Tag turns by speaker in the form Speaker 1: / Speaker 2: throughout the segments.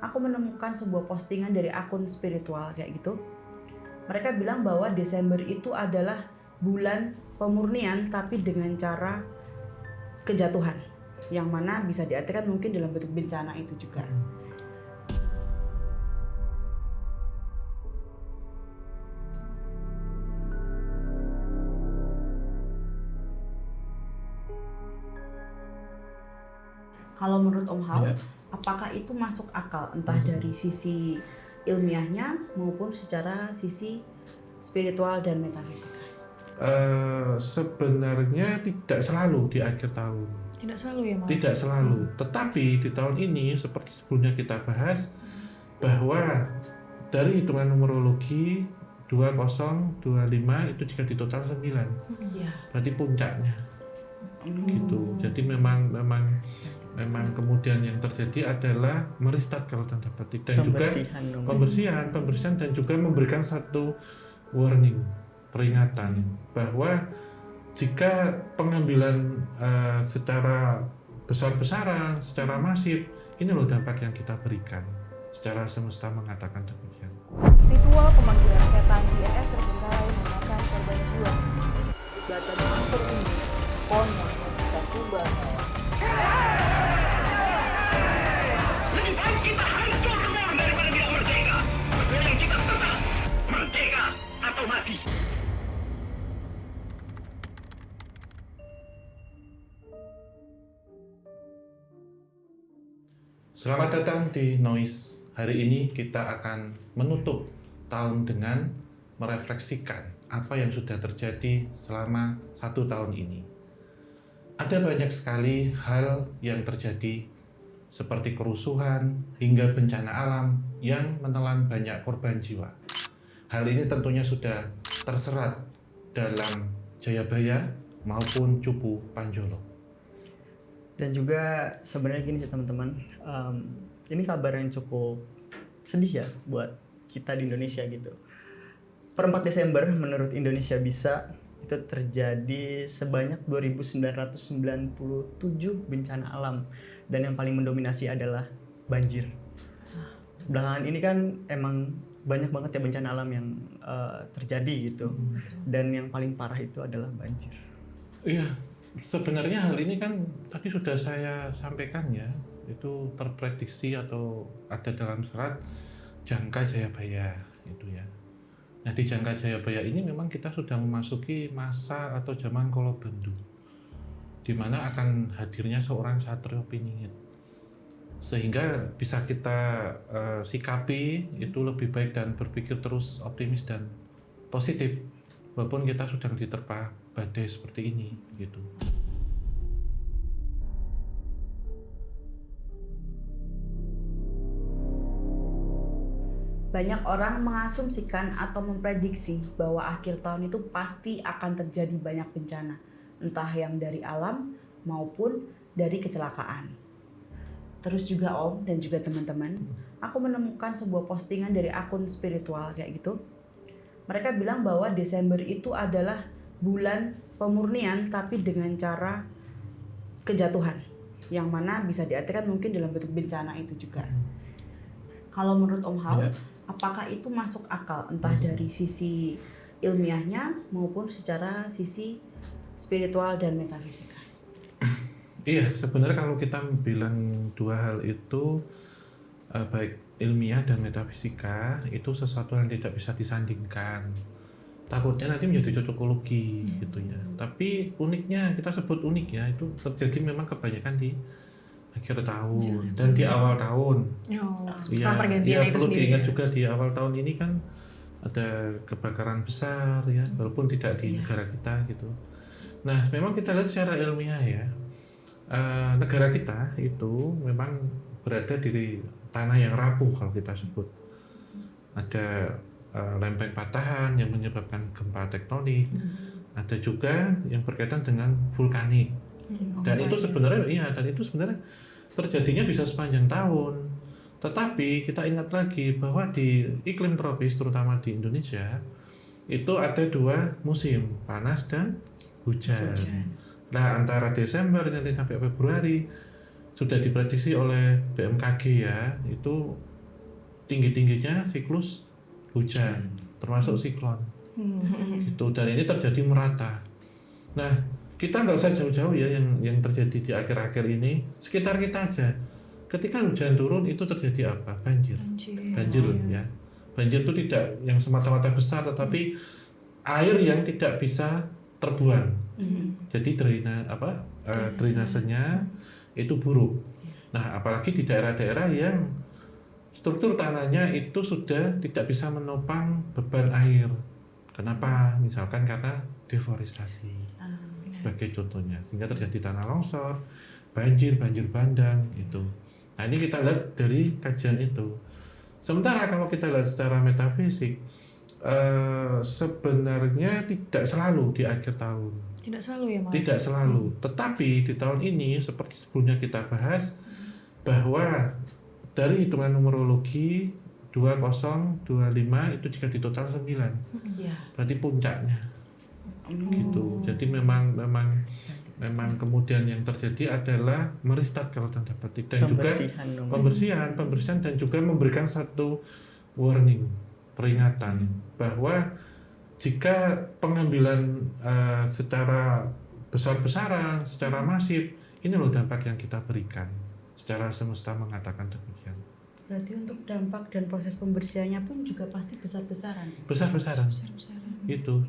Speaker 1: aku menemukan sebuah postingan dari akun spiritual kayak gitu. Mereka bilang bahwa Desember itu adalah bulan pemurnian tapi dengan cara kejatuhan, yang mana bisa diartikan mungkin dalam bentuk bencana itu juga. Kalau menurut Om Hao, apakah itu masuk akal entah dari sisi ilmiahnya maupun secara sisi spiritual dan metafisika?
Speaker 2: Sebenarnya tidak selalu di akhir tahun.
Speaker 3: Tidak selalu ya, Mas?
Speaker 2: Tidak selalu. Tetapi di tahun ini seperti sebelumnya kita bahas bahwa dari hitungan numerologi 2025 itu jika ditotal 9. Berarti puncaknya. Gitu. Jadi memang kemudian yang terjadi adalah merestart kalau tanda petik, dan juga pembersihan dan juga memberikan satu warning, peringatan bahwa jika pengambilan secara besar-besaran, secara masif, ini loh dampak yang kita berikan. Secara semesta mengatakan demikian.
Speaker 3: Ritual pemanggilan setan di IS terbengkalai memakan korban jiwa.
Speaker 4: Data monster ini, konon dan tumbal.
Speaker 5: Lebih baik kita hancur semua daripada tidak merdeka. Yang kita tetap merdeka atau mati.
Speaker 2: Selamat datang di Noise. Hari ini kita akan menutup tahun dengan merefleksikan apa yang sudah terjadi selama 1 tahun ini. Ada banyak sekali hal yang terjadi seperti kerusuhan hingga bencana alam yang menelan banyak korban jiwa. Hal ini tentunya sudah terserat dalam Jayabaya maupun Cupu Panjolo.
Speaker 6: Dan juga sebenarnya gini sih teman-teman, ini kabar yang cukup sedih ya buat kita di Indonesia gitu. Per 4 Desember menurut Indonesia Bisa itu terjadi sebanyak 2.997 bencana alam, dan yang paling mendominasi adalah banjir. Belakangan ini kan emang banyak banget ya bencana alam yang terjadi gitu, dan yang paling parah itu adalah banjir.
Speaker 2: Iya, sebenarnya hal ini kan tadi sudah saya sampaikan ya, itu terprediksi atau ada dalam serat jangka Jayabaya itu ya. Nah di jangka Jayabaya ini memang kita sudah memasuki masa atau zaman Kolobendu, di mana akan hadirnya seorang Satrio Piningit, sehingga bisa kita sikapi itu lebih baik dan berpikir terus optimis dan positif walaupun kita sedang diterpa badai seperti ini gitu.
Speaker 1: Banyak orang mengasumsikan atau memprediksi bahwa akhir tahun itu pasti akan terjadi banyak bencana, entah yang dari alam maupun dari kecelakaan. Terus juga Om dan juga teman-teman, aku menemukan sebuah postingan dari akun spiritual kayak gitu. Mereka bilang bahwa Desember itu adalah bulan pemurnian tapi dengan cara kejatuhan, yang mana bisa diartikan mungkin dalam bentuk bencana itu juga. Kalau menurut Om Hao, apakah itu masuk akal entah dari sisi ilmiahnya maupun secara sisi spiritual dan metafisika?
Speaker 2: Iya, sebenarnya kalau kita bilang dua hal itu baik ilmiah dan metafisika itu sesuatu yang tidak bisa disandingkan. Takutnya nanti menjadi cocokologi gitu ya. Tapi uniknya, kita sebut unik ya, itu terjadi memang kebanyakan di akhir tahun dan di awal tahun.
Speaker 3: Setelah pergantian itu
Speaker 2: perlu
Speaker 3: sendiri.
Speaker 2: diingat juga di awal tahun ini kan ada kebakaran besar ya, walaupun tidak di negara kita gitu. Nah, memang kita lihat secara ilmiah ya, negara kita itu memang berada di tanah yang rapuh kalau kita sebut. Ada lempeng patahan yang menyebabkan gempa tektonik, ada juga yang berkaitan dengan vulkanik. Dan itu sebenarnya terjadinya bisa sepanjang tahun. Tetapi kita ingat lagi bahwa di iklim tropis terutama di Indonesia itu ada 2 musim, panas dan hujan. Nah, antara Desember nanti sampai Februari sudah diprediksi oleh BMKG ya, itu tinggi-tingginya siklus hujan, termasuk siklon. Gitu, dan ini terjadi merata. Nah, kita nggak usah jauh-jauh ya yang terjadi di akhir-akhir ini, sekitar kita aja. Ketika hujan turun itu terjadi apa? Banjir ya. Banjir itu tidak yang semata-mata besar, tetapi air yang tidak bisa terbuang. Jadi drainasenya itu buruk. Nah, apalagi di daerah-daerah yang struktur tanahnya itu sudah tidak bisa menopang beban air. Kenapa? Misalkan karena deforestasi sebagai contohnya, sehingga terjadi tanah longsor, banjir bandang itu. Nah, ini kita lihat dari kajian itu. Sementara kalau kita lihat secara metafisik, sebenarnya tidak selalu di akhir tahun.
Speaker 3: Tidak selalu ya, Mas?
Speaker 2: Tidak selalu. Tetapi di tahun ini, seperti sebelumnya kita bahas, bahwa dari hitungan numerologi 2025 itu jika di total 9. Berarti puncaknya. Gitu. Jadi memang kemudian yang terjadi adalah merestart kalau tanda petik, dan juga pembersihan dan juga memberikan satu warning, peringatan bahwa jika pengambilan secara besar-besaran, secara masif, ini loh dampak yang kita berikan. Secara semesta mengatakan demikian.
Speaker 1: Berarti untuk dampak dan proses pembersihannya pun juga pasti besar-besaran.
Speaker 2: Besar-besaran. Itu.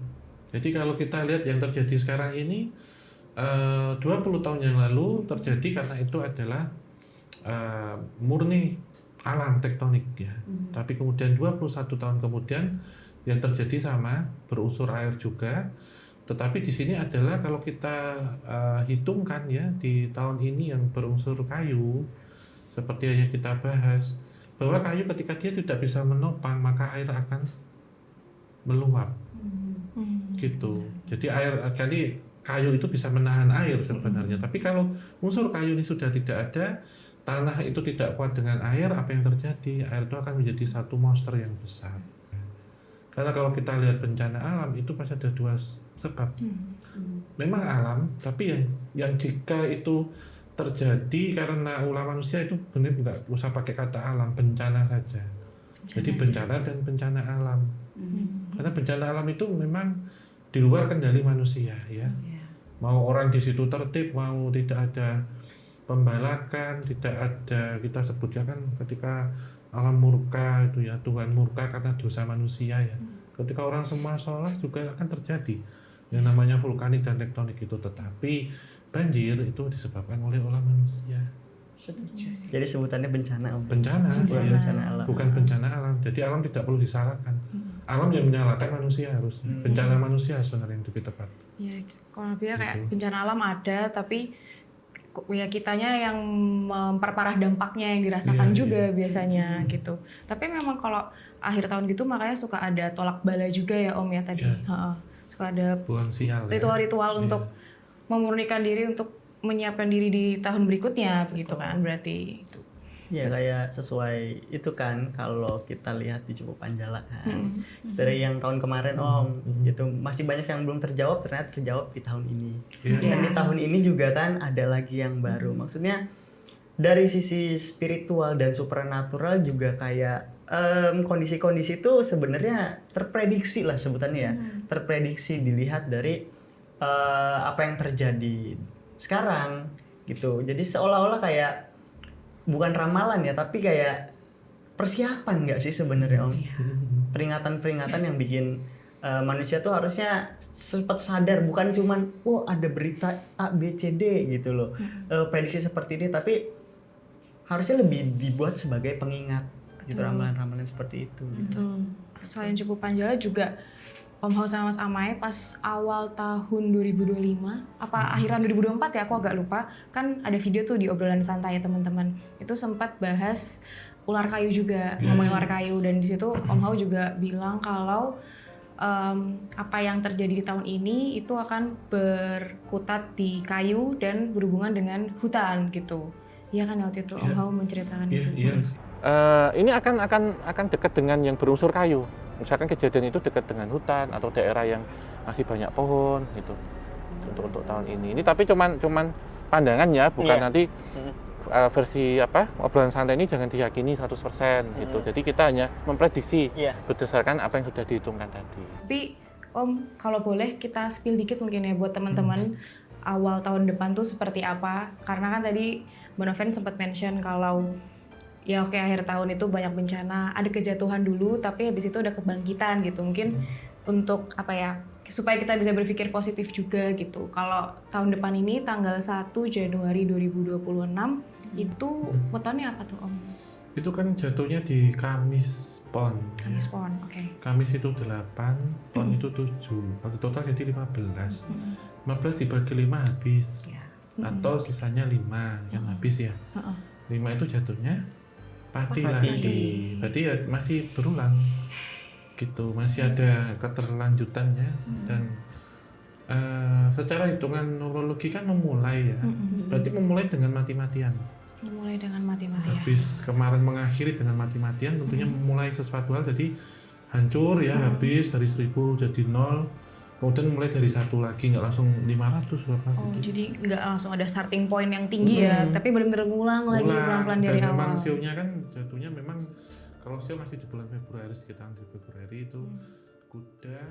Speaker 2: Jadi kalau kita lihat yang terjadi sekarang ini 20 tahun yang lalu terjadi karena itu adalah murni alam tektonik ya. Tapi kemudian 21 tahun kemudian yang terjadi sama berunsur air juga. Tetapi di sini adalah kalau kita hitungkan ya di tahun ini yang berunsur kayu, seperti yang kita bahas, bahwa kayu ketika dia tidak bisa menopang maka air akan meluap. Gitu. Jadi kayu itu bisa menahan air sebenarnya. Tapi kalau unsur kayu ini sudah tidak ada, tanah itu tidak kuat dengan air, apa yang terjadi? Air itu akan menjadi satu monster yang besar. Karena kalau kita lihat bencana alam itu pasti ada dua sebab. Memang alam, tapi yang jika itu terjadi karena ulah manusia itu benar nggak usah pakai kata alam, bencana saja. Jadi bencana dan bencana alam. Karena bencana alam itu memang di luar kendali manusia ya. Mau orang di situ tertib, mau tidak ada pembalakan, tidak ada, kita sebutnya kan ketika alam murka itu ya, Tuhan murka karena dosa manusia ya. Ketika orang semua sholat juga akan terjadi yang namanya vulkanik dan tektonik itu, tetapi banjir itu disebabkan oleh ulah manusia.
Speaker 6: Jadi sebutannya bencana, Om.
Speaker 2: Bencana
Speaker 6: alam.
Speaker 2: Bukan bencana alam. Jadi alam tidak perlu disalahkan. Alam yang menyalahkan manusia harusnya. Bencana manusia sebenarnya yang lebih tepat.
Speaker 3: Ya, kalau lebih kayak
Speaker 2: Gitu.
Speaker 3: bencana alam ada, tapi ya kitanya yang memperparah dampaknya yang dirasakan juga biasanya gitu. Tapi memang kalau akhir tahun gitu makanya suka ada tolak bala juga ya Om ya tadi. Suka ada
Speaker 2: Buang sial
Speaker 3: ritual-ritual untuk memurnikan diri, untuk menyiapkan diri di tahun berikutnya begitu kan berarti itu.
Speaker 6: Ya kayak sesuai itu kan kalau kita lihat di Cukup Panjala kan. Dari yang tahun kemarin Om, gitu masih banyak yang belum terjawab, ternyata terjawab di tahun ini. Dan di tahun ini juga kan ada lagi yang baru. Maksudnya dari sisi spiritual dan supernatural juga kayak kondisi-kondisi itu sebenarnya terprediksi lah sebutannya ya. Terprediksi dilihat dari apa yang terjadi sekarang gitu. Jadi seolah-olah kayak bukan ramalan ya, tapi kayak persiapan nggak sih sebenarnya Om? Peringatan-peringatan yang bikin manusia tuh harusnya sempat sadar, bukan cuman ada berita A, B, C, D gitu loh, prediksi seperti ini, tapi harusnya lebih dibuat sebagai pengingat gitu, ramalan-ramalan seperti itu. Gitu.
Speaker 3: Selain Cukup Panjala juga Om Haus sama Mas Amai pas awal tahun 2025 apa akhiran 2024 ya, aku agak lupa, kan ada video tuh di obrolan santai teman-teman itu sempat bahas ular kayu juga, ngomongin ular kayu, dan di situ Om Haus juga bilang kalau apa yang terjadi di tahun ini itu akan berkutat di kayu dan berhubungan dengan hutan gitu. Iya kan waktu itu Om Haus menceritakan itu.
Speaker 7: Ini akan dekat dengan yang berunsur kayu. Misalkan kejadian itu dekat dengan hutan atau daerah yang masih banyak pohon gitu untuk tahun ini. Ini tapi cuman pandangan ya, bukan nanti versi obrolan santai ini jangan diyakini 100% gitu. Jadi kita hanya memprediksi
Speaker 6: Iya.
Speaker 7: berdasarkan apa yang sudah dihitungkan tadi.
Speaker 3: Tapi Om, kalau boleh kita spill dikit mungkin ya buat teman-teman awal tahun depan tuh seperti apa? Karena kan tadi Mbak Noven sempat mention kalau ya oke akhir tahun itu banyak bencana, ada kejatuhan dulu, tapi habis itu ada kebangkitan gitu. Mungkin untuk apa ya, supaya kita bisa berpikir positif juga gitu. Kalau tahun depan ini tanggal 1 Januari 2026 itu wetonnya apa tuh Om?
Speaker 2: Itu kan jatuhnya di Kamis Pon.
Speaker 3: Kamis Pon, oke.
Speaker 2: Kamis itu 8, Pon itu 7. Kalau total jadi 15. 15 dibagi 5 habis.
Speaker 3: Ya.
Speaker 2: Atau sisanya 5 yang habis ya. 5 itu jatuhnya padi
Speaker 6: Padi.
Speaker 2: lagi. Berarti ya masih berulang. Gitu, masih ada keterlanjutannya dan secara hitungan neurologi kan memulai ya. Berarti memulai dengan mati-matian.
Speaker 3: Mulai dengan mati-mati ya.
Speaker 2: Habis kemarin mengakhiri dengan mati-matian, tentunya memulai sesuatu hal jadi hancur ya, habis dari 1000 jadi 0, kemudian mulai dari 1 lagi, nggak langsung 500 berapa
Speaker 3: Oh,
Speaker 2: gitu.
Speaker 3: jadi nggak langsung ada starting point yang tinggi ya, tapi benar-benar ngulang lagi pelan-pelan dari
Speaker 2: dan memang
Speaker 3: awal.
Speaker 2: sionya kan jatuhnya memang kalau sio masih di bulan Februari, sekitar di Februari itu kuda